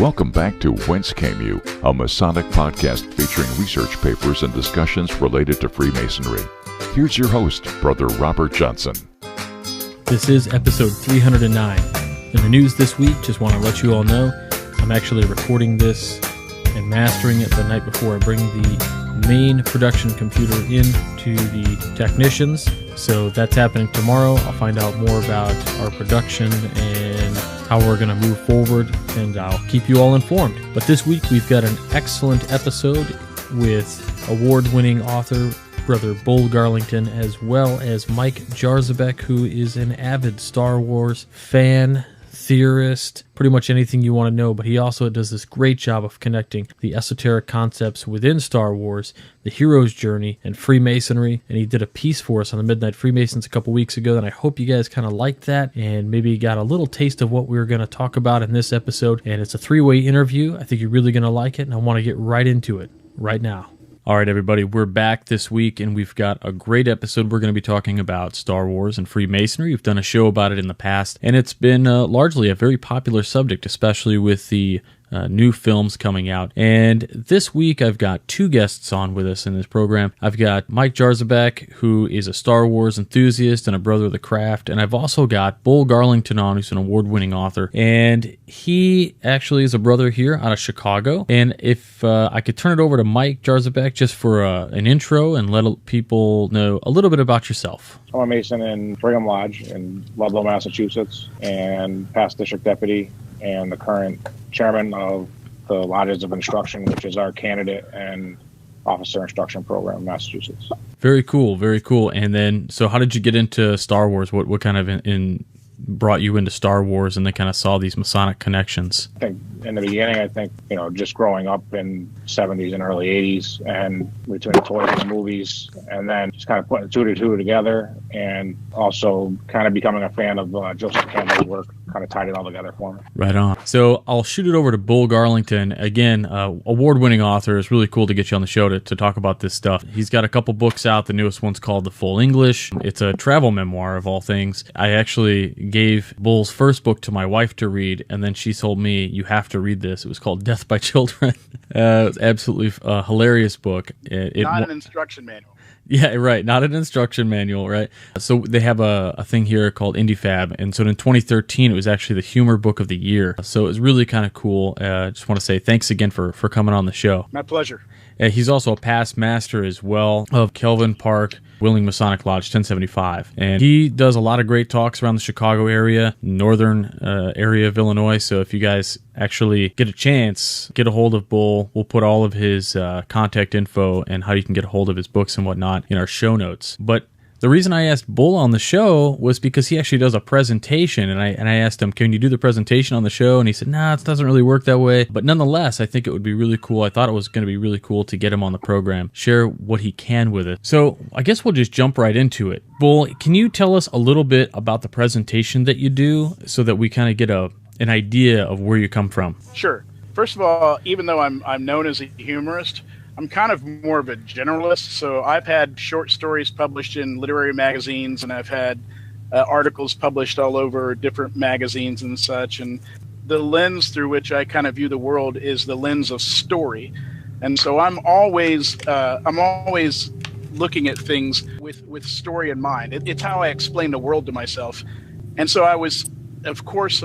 Welcome back to Whence Came You, a Masonic podcast featuring research papers and discussions related to Freemasonry. Here's your host, Brother Robert Johnson. This is episode 309. In the news this week, just want to let you all know, I'm actually recording this and mastering it the night before I bring the main production computer in to the technicians. So that's happening tomorrow. I'll find out more about our production and how we're going to move forward, and I'll keep you all informed. But this week we've got an excellent episode with award-winning author Brother Bull Garlington, as well as Mike Jarzabek, who is an avid Star Wars fan, theorist, pretty much anything you want to know, but he also does this great job of connecting the esoteric concepts within Star Wars, the hero's journey, and Freemasonry, and he did a piece for us on the Midnight Freemasons a couple weeks ago, and I hope you guys kind of liked that, and maybe got a little taste of what we were going to talk about in this episode, and it's a three-way interview. I think you're really going to like it, and I want to get right into it right now. All right, everybody, we're back this week, and we've got a great episode. We're going to be talking about Star Wars and Freemasonry. We've done a show about it in the past, and it's been largely a very popular subject, especially with the new films coming out. And this week, I've got two guests on with us in this program. I've got Mike Jarzabek, who is a Star Wars enthusiast and a brother of the craft, and I've also got Bull Garlington on, who's an award-winning author, and he actually is a brother here out of Chicago. And if I could turn it over to Mike Jarzabek just for an intro and let people know a little bit about yourself. I'm a Mason in Brigham Lodge in Ludlow, Massachusetts, and past district deputy and the current chairman of the Lodges of Instruction, which is our candidate and officer instruction program in Massachusetts. Very cool, very cool. And then, so how did you get into Star Wars? What kind of brought you into Star Wars, and then kind of saw these Masonic connections? I think in the beginning, just growing up in 70s and early 80s, and between toys and movies, and then just kind of putting two to two together, and also kind of becoming a fan of Joseph Campbell's work, kind of tied it all together for me. Right on. So I'll shoot it over to Bull Garlington. Again, award-winning author. It's really cool to get you on the show to talk about this stuff. He's got a couple books out. The newest one's called The Full English. It's a travel memoir of all things. I actually gave Bull's first book to my wife to read, and then she told me, you have to read this. It was called Death by Children. It's absolutely a hilarious book. Not an instruction manual. Yeah, right. Not an instruction manual, right? So they have a thing here called IndieFab, and so in 2013, it was actually the humor book of the year. So it was really kind of cool. Just want to say thanks again for coming on the show. My pleasure. He's also a past master as well of Kelvin Park Willing Masonic Lodge 1075. And he does a lot of great talks around the Chicago area, northern area of Illinois. So if you guys actually get a chance, get a hold of Bull. We'll put all of his contact info and how you can get a hold of his books and whatnot in our show notes. But the reason I asked Bull on the show was because he actually does a presentation, and I asked him, can you do the presentation on the show? And he said, nah, it doesn't really work that way. But nonetheless, I think it would be really cool. I thought it was going to be really cool to get him on the program, share what he can with it. So I guess we'll just jump right into it. Bull, can you tell us a little bit about the presentation that you do so that we kind of get an idea of where you come from? Sure. First of all, even though I'm known as a humorist, I'm kind of more of a generalist, so I've had short stories published in literary magazines, and I've had articles published all over different magazines and such, and the lens through which I kind of view the world is the lens of story. And so I'm always looking at things with story in mind. It's how I explain the world to myself. And so I was, of course,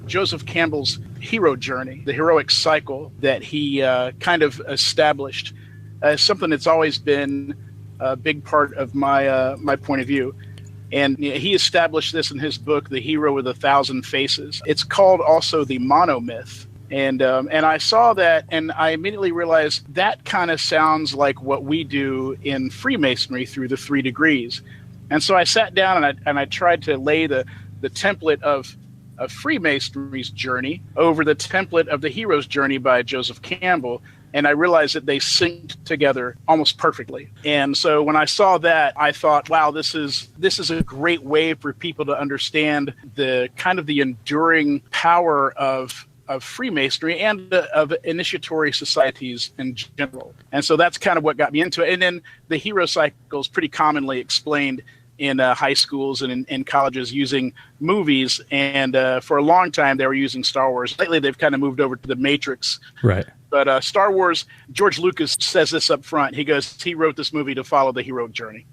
Joseph Campbell's hero journey, the heroic cycle that he kind of established, something that's always been a big part of my point of view. And he established this in his book, The Hero with a Thousand Faces. It's called also the monomyth. And I saw that, and I immediately realized that kind of sounds like what we do in Freemasonry through the 3 degrees. And so I sat down and I tried to lay the template of Freemasonry's journey over the template of the hero's journey by Joseph Campbell, and I realized that they synced together almost perfectly. And so when I saw that, I thought, wow, this is a great way for people to understand the kind of the enduring power of Freemasonry and of initiatory societies in general. And so that's kind of what got me into it. And then the hero cycle is pretty commonly explained in high schools and in colleges using movies, and for a long time they were using Star Wars. Lately they've kind of moved over to the Matrix. Right. But Star Wars, George Lucas says this up front. He goes, he wrote this movie to follow the heroic journey.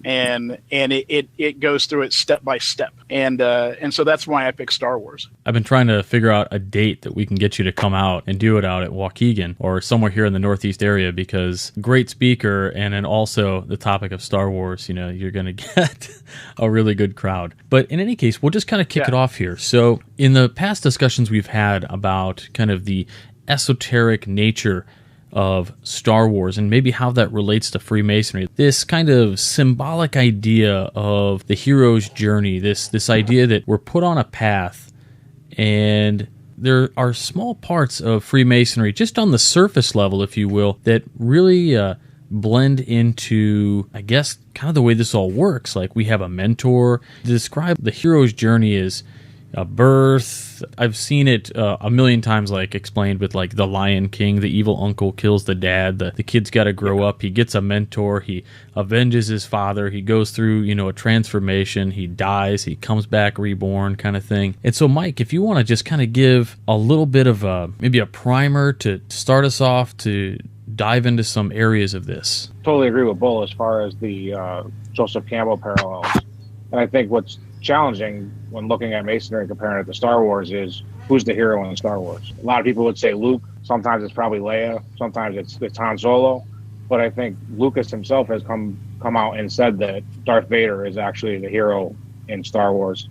And it goes through it step by step, and so that's why I picked Star Wars. I've been trying to figure out a date that we can get you to come out and do it out at Waukegan or somewhere here in the Northeast area, because great speaker, and then also the topic of Star Wars, you're going to get a really good crowd. But in any case, we'll just kind of kick it off here. So in the past discussions we've had about kind of the esoteric nature of Star Wars and maybe how that relates to Freemasonry, this kind of symbolic idea of the hero's journey, this idea that we're put on a path, and there are small parts of Freemasonry, just on the surface level, if you will, that really blend into, I guess, kind of the way this all works. Like, we have a mentor. To describe the hero's journey as a birth. I've seen it a million times, like explained with like the Lion King. The evil uncle kills the dad. The kid's got to grow up. He gets a mentor. He avenges his father. He goes through, a transformation. He dies. He comes back reborn, kind of thing. And so, Mike, if you want to just kind of give a little bit of maybe a primer to start us off, to dive into some areas of this. Totally agree with Bull as far as the Joseph Campbell parallels. And I think what's challenging when looking at Masonry and comparing it to Star Wars is who's the hero in Star Wars. A lot of people would say Luke. Sometimes it's probably Leia. Sometimes it's Han Solo. But I think Lucas himself has come out and said that Darth Vader is actually the hero in Star Wars.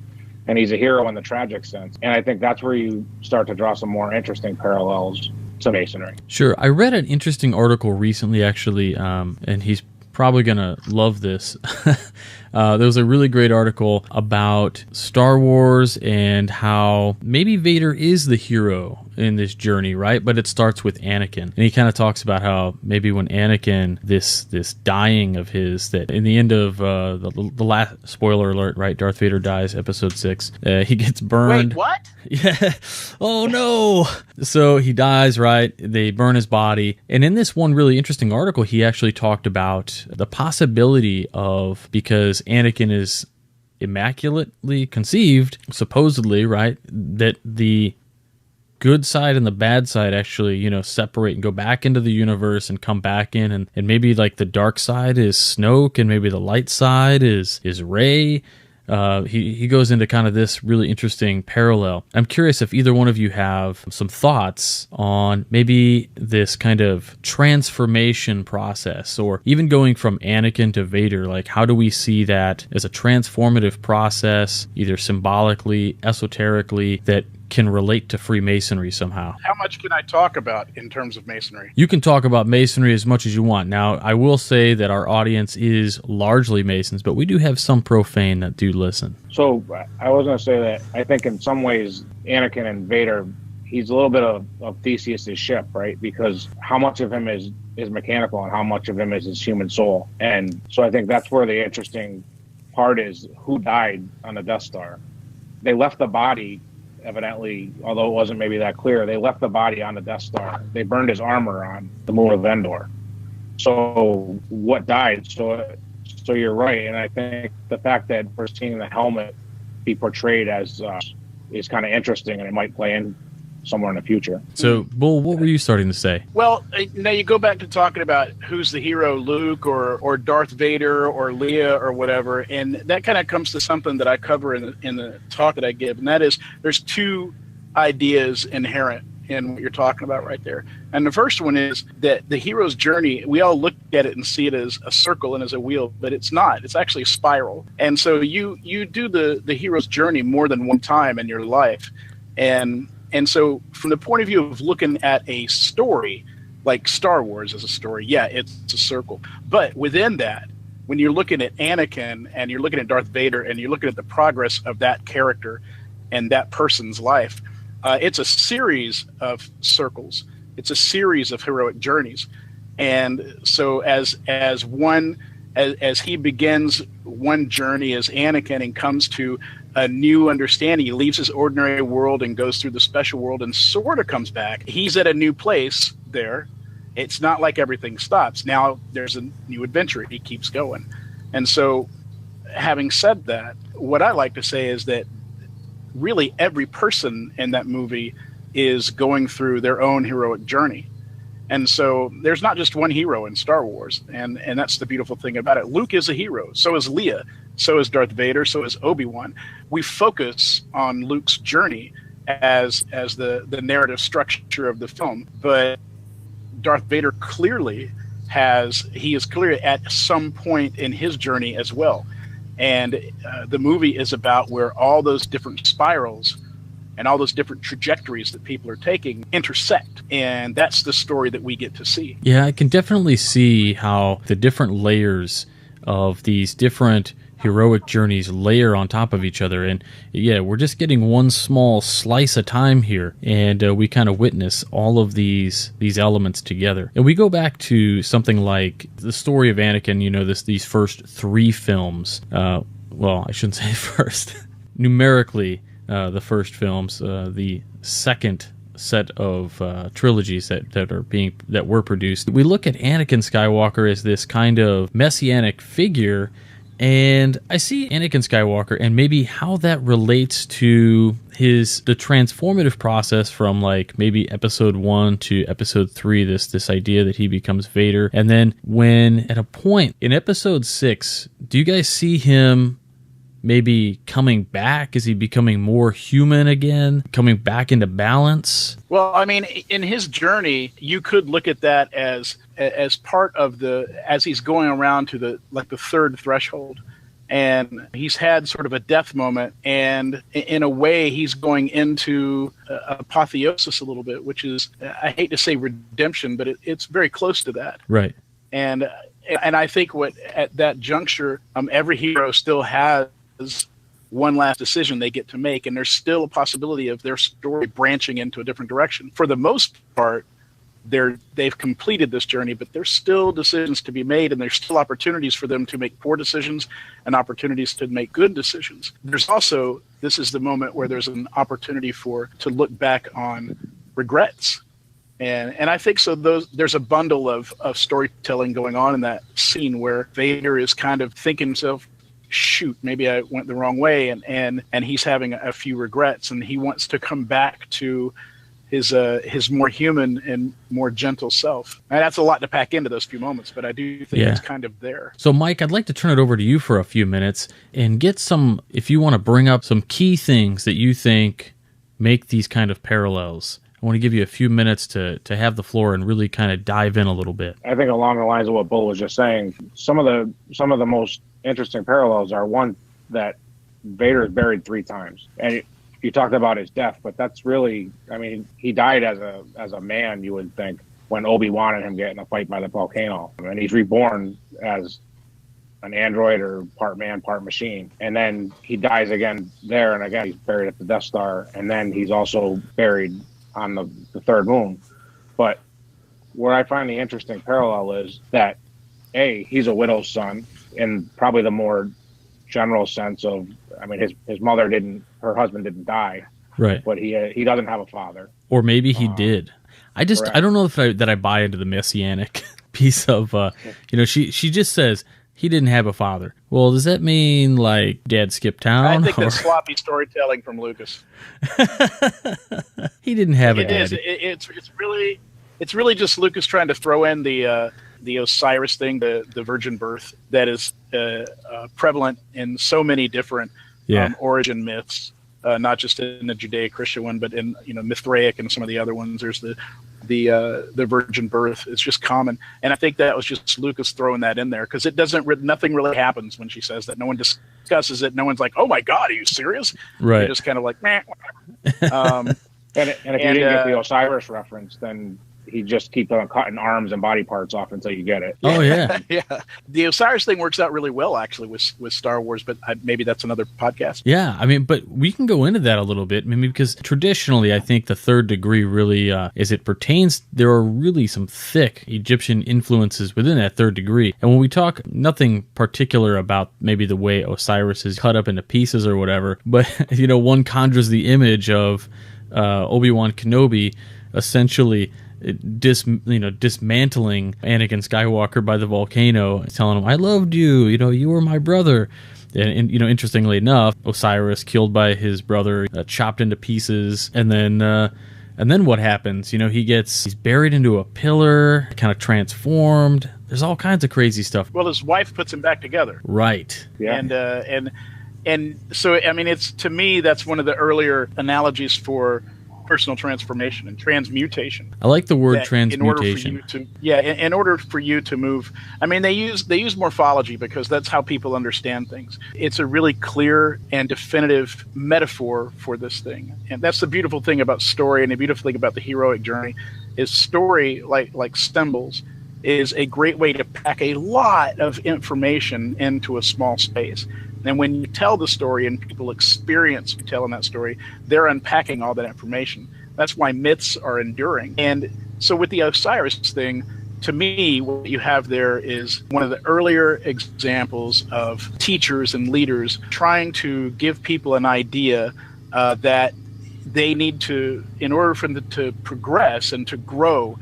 And he's a hero in the tragic sense. And I think that's where you start to draw some more interesting parallels to Masonry. Sure. I read an interesting article recently, actually, and he's probably going to love this. There was a really great article about Star Wars and how maybe Vader is the hero in this journey, right? But it starts with Anakin. And he kind of talks about how maybe when Anakin, this dying of his, that in the end of the last, spoiler alert, right? Darth Vader dies, episode 6. He gets burned. Wait, what? Yeah. Oh, no. So he dies, right? They burn his body. And in this one really interesting article, he actually talked about the possibility of, because Anakin is immaculately conceived, supposedly, right, that the good side and the bad side actually, separate and go back into the universe and come back in, and maybe like the dark side is Snoke and maybe the light side is Rey. He goes into kind of this really interesting parallel. I'm curious if either one of you have some thoughts on maybe this kind of transformation process, or even going from Anakin to Vader. Like, how do we see that as a transformative process, either symbolically, esoterically, that can relate to Freemasonry somehow? How much can I talk about in terms of Masonry? You can talk about Masonry as much as you want. Now, I will say that our audience is largely Masons, but we do have some profane that do listen. So I was going to say that I think in some ways Anakin and Vader, he's a little bit of Theseus' ship, right? Because how much of him is mechanical and how much of him is his human soul? And so I think that's where the interesting part is, who died on the Death Star. They left the body, evidently, although it wasn't maybe that clear, they left the body on the Death Star. They burned his armor on the moon of Endor. So what died? So you're right, and I think the fact that we're seeing the helmet be portrayed as is kind of interesting, and it might play in somewhere in the future. So, Bull, what were you starting to say? Well, now you go back to talking about who's the hero, Luke or Darth Vader or Leia or whatever, and that kind of comes to something that I cover in the talk that I give, and that is there's two ideas inherent in what you're talking about right there. And the first one is that the hero's journey, we all look at it and see it as a circle and as a wheel, but it's not. It's actually a spiral. And so you do the hero's journey more than one time in your life. And so from the point of view of looking at a story, like Star Wars as a story, yeah, it's a circle. But within that, when you're looking at Anakin and you're looking at Darth Vader and you're looking at the progress of that character and that person's life, it's a series of circles. It's a series of heroic journeys. And so as he begins one journey as Anakin and comes to a new understanding, he leaves his ordinary world and goes through the special world and sort of comes back. He's at a new place there. It's not like everything stops. Now there's a new adventure. He keeps going. And so having said that, what I like to say is that really every person in that movie is going through their own heroic journey. And so there's not just one hero in Star Wars. And that's the beautiful thing about it. Luke is a hero. So is Leia. So is Darth Vader. So is Obi-Wan. We focus on Luke's journey as the narrative structure of the film. But Darth Vader he is clearly at some point in his journey as well. And the movie is about where all those different spirals and all those different trajectories that people are taking intersect. And that's the story that we get to see. Yeah, I can definitely see how the different layers of these different heroic journeys layer on top of each other. And yeah, we're just getting one small slice of time here, and we kind of witness all of these elements together. And we go back to something like the story of Anakin, these first 3 films. Well, I shouldn't say first. Numerically, the first films, the second set of trilogies that were produced. We look at Anakin Skywalker as this kind of messianic figure, and I see Anakin Skywalker and maybe how that relates to the transformative process from like maybe episode 1 to episode 3, this idea that he becomes Vader. And then when at a point in episode 6, do you guys see him maybe coming back? Is he becoming more human again, coming back into balance? Well, I mean, in his journey, you could look at that as part of as he's going around to the third threshold, and he's had sort of a death moment, and in a way he's going into apotheosis a little bit, which is, I hate to say redemption, but it's very close to that. Right. And I think at that juncture, every hero still has one last decision they get to make, and there's still a possibility of their story branching into a different direction. For the most part, they've completed this journey, but there's still decisions to be made, and there's still opportunities for them to make poor decisions and opportunities to make good decisions. There's also, this is the moment where there's an opportunity to look back on regrets. And I think so. There's a bundle of storytelling going on in that scene where Vader is kind of thinking himself, shoot, maybe I went the wrong way, and he's having a few regrets, and he wants to come back to his more human and more gentle self. And that's a lot to pack into those few moments, but I do think it's kind of there. So Mike, I'd like to turn it over to you for a few minutes and get if you want to bring up some key things that you think make these kind of parallels. I want to give you a few minutes to have the floor and really kind of dive in a little bit. I think along the lines of what Bull was just saying, some of the most interesting parallels are, one, that Vader is buried 3 times. And you talked about his death, but that's really, I mean, he died as a man, you would think, when Obi-Wan and him get in a fight by the volcano. And he's reborn as an android or part man, part machine. And then he dies again there, and again, he's buried at the Death Star. And then he's also buried on the third moon. But where I find the interesting parallel is that, A, he's a widow's son, in probably the more general sense of, I mean, her husband didn't die, right? But he doesn't have a father, or maybe he did. I don't know if I buy into the messianic piece of, she just says he didn't have a father. Well, does that mean like Dad skipped town? I think that's sloppy storytelling from Lucas. He didn't have it. It is. It's really just Lucas trying to throw in the Osiris thing, the virgin birth that is prevalent in so many different origin myths, not just in the Judeo-Christian one, but in Mithraic and some of the other ones. There's the virgin birth is just common, and I think that was just Lucas throwing that in there because nothing really happens when she says that. No one discusses it. No one's like, "Oh my God, are you serious?" Right. They're just kind of like, "Meh, whatever." And if you didn't get the Osiris reference, then he just keeps on cutting arms and body parts off until you get it. Oh, yeah. Yeah. The Osiris thing works out really well, actually, with Star Wars, but maybe that's another podcast. Yeah, I mean, but we can go into that a little bit, maybe because traditionally, I think the third degree really, as it pertains, there are really some thick Egyptian influences within that third degree. And when we talk, nothing particular about maybe the way Osiris is cut up into pieces or whatever, but, one conjures the image of Obi-Wan Kenobi essentially dismantling Anakin Skywalker by the volcano, telling him, "I loved you. You were my brother." And interestingly enough, Osiris killed by his brother, chopped into pieces, and then what happens? He's buried into a pillar, kind of transformed. There's all kinds of crazy stuff. Well, his wife puts him back together. Right. Yeah. And so, I mean, to me, that's one of the earlier analogies for personal transformation and transmutation. I like the word transmutation. In order for you to move, I mean, they use morphology because that's how people understand things. It's a really clear and definitive metaphor for this thing. And that's the beautiful thing about story, and the beautiful thing about the heroic journey is story, like symbols, is a great way to pack a lot of information into a small space. And when you tell the story and people experience you telling that story, they're unpacking all that information. That's why myths are enduring. And so with the Osiris thing, to me, what you have there is one of the earlier examples of teachers and leaders trying to give people an idea that they need to, in order for them to progress and to grow,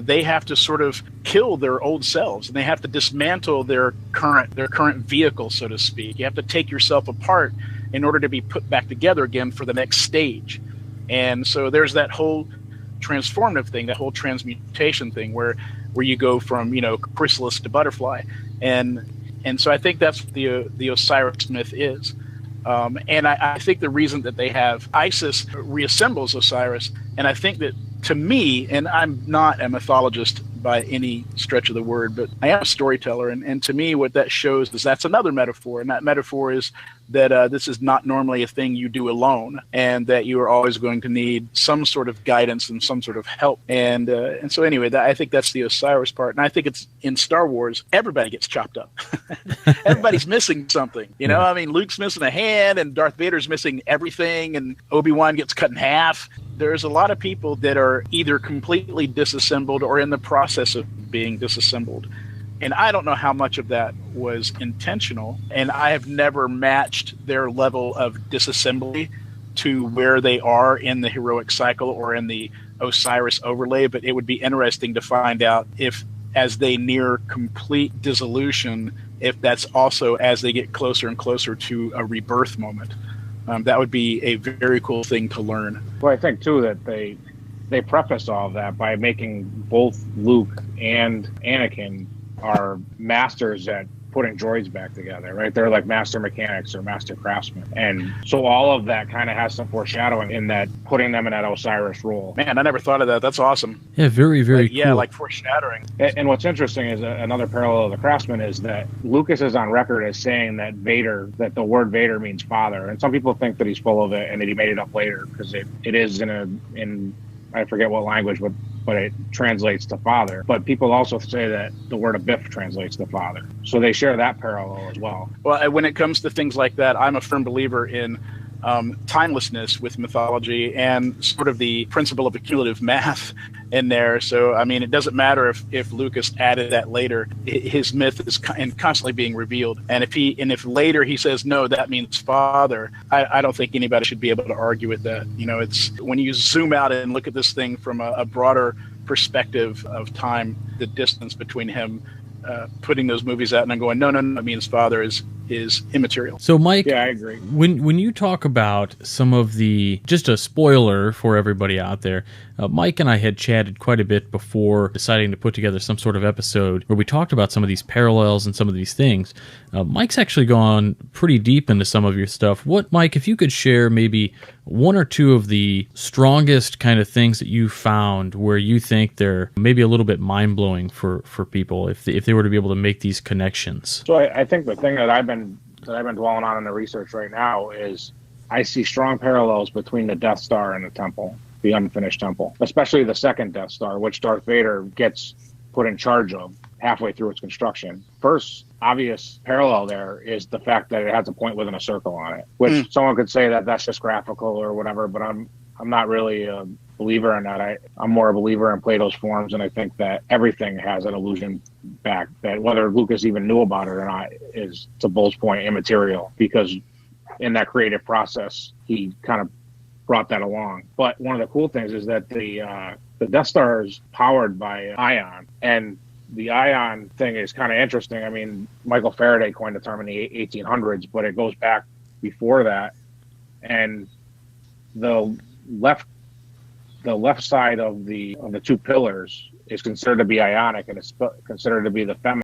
they have to sort of kill their old selves, and they have to dismantle their current vehicle, so to speak. You have to take yourself apart in order to be put back together again for the next stage. And so there's that whole transformative thing, that whole transmutation thing, where you go from chrysalis to butterfly, and so I think that's what the Osiris myth is. And I think the reason that they have Isis reassembles Osiris, and I think that, to me, and I'm not a mythologist by any stretch of the word, but I am a storyteller, and to me what that shows is that's another metaphor, and that metaphor is that this is not normally a thing you do alone, and that you are always going to need some sort of guidance and some sort of help. And so anyway, I think that's the Osiris part, and I think it's in Star Wars, everybody gets chopped up. Everybody's missing something, I mean, Luke's missing a hand, and Darth Vader's missing everything, and Obi-Wan gets cut in half. There's a lot of people that are either completely disassembled or in the process of being disassembled. And I don't know how much of that was intentional. And I have never matched their level of disassembly to where they are in the heroic cycle or in the Osiris overlay. But it would be interesting to find out if, as they near complete dissolution, if that's also as they get closer and closer to a rebirth moment. That would be a very cool thing to learn. Well, I think, too, that they preface all of that by making both Luke and Anakin are masters at putting droids back together, right? They're like master mechanics or master craftsmen. And so all of that kind of has some foreshadowing in that, putting them in that Osiris role. Man, I never thought of that. That's awesome. Yeah, very, very cool. Yeah, like foreshadowing. And what's interesting is another parallel of the craftsman is that Lucas is on record as saying that that the word Vader means father. And some people think that he's full of it and that he made it up later because it is in I forget what language, but it translates to father. But people also say that the word Abiff translates to father. So they share that parallel as well. Well, when it comes to things like that, I'm a firm believer in timelessness with mythology and sort of the principle of accumulative math in there. So, I mean, it doesn't matter if Lucas added that later. His myth is constantly being revealed. And if later he says, no, that means father, I don't think anybody should be able to argue with that. It's when you zoom out and look at this thing from a broader perspective of time, the distance between him putting those movies out and then going, no, it means father is immaterial. So, Mike, yeah, I agree. When you talk about some of just a spoiler for everybody out there, Mike and I had chatted quite a bit before deciding to put together some sort of episode where we talked about some of these parallels and some of these things. Mike's actually gone pretty deep into some of your stuff. Mike, if you could share maybe one or two of the strongest kind of things that you found where you think they're maybe a little bit mind-blowing for people if they were to be able to make these connections. So I think the thing that I've been dwelling on in the research right now is I see strong parallels between the Death Star and the Temple, the unfinished Temple, especially the second Death Star, which Darth Vader gets put in charge of halfway through its construction. First obvious parallel there is the fact that it has a point within a circle on it, which someone could say that that's just graphical or whatever, but I'm not really a believer in that. I'm more a believer in Plato's forms, and I think that everything has an illusion back, that whether Lucas even knew about it or not is, to Bull's point, immaterial, because in that creative process, he kind of brought that along. But one of the cool things is that the Death Star is powered by ion, and the ion thing is kind of interesting. I mean, Michael Faraday coined the term in the 1800s, but it goes back before that. And the left side of the two pillars is considered to be ionic, and it's considered to be the feminine